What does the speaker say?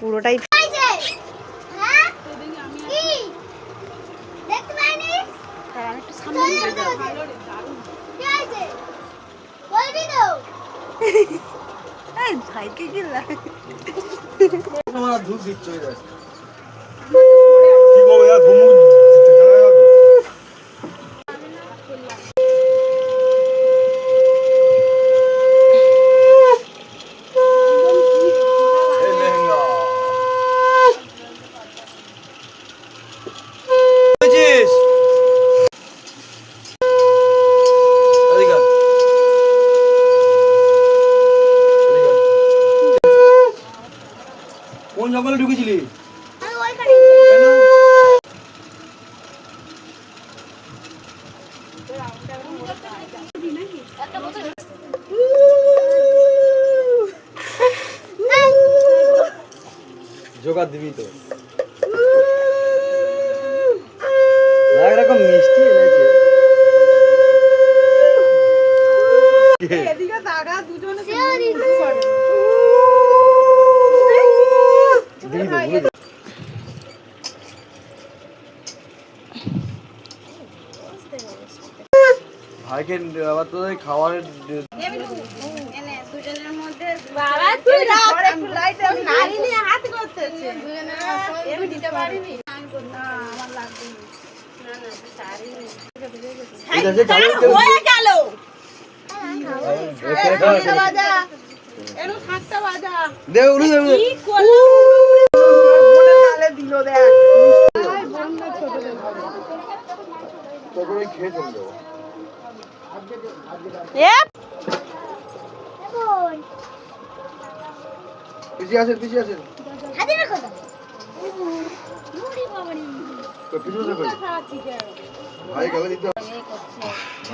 পুরোটাই ভাইকে কি লাগে কোন জঙ্গলে ঢুকেছিলি? জোগাড় দিবি তো এরকম মিষ্টি এনেছে এদিকে দাদা দুজনে ভাইকে আবার তো খাওয়ারের দুজনের মধ্যে বাবা তুই রাখ একটু লাইট নারী নিয়ে হাত করতেছে আমি দিতে পারিনি না আমার লাগবে না না সারি হয়ে গেল বাজা এনো থাকতে বাজা দে উড়ু দে কি করলো মনে নালে দিল দেখ বন্ধ ছোট দেব তোকে খেয়ে চলে যাবো পিছিয়ে আসেন হাতে রাখো না তো পিছিয়ে ভাই গেলে দিতে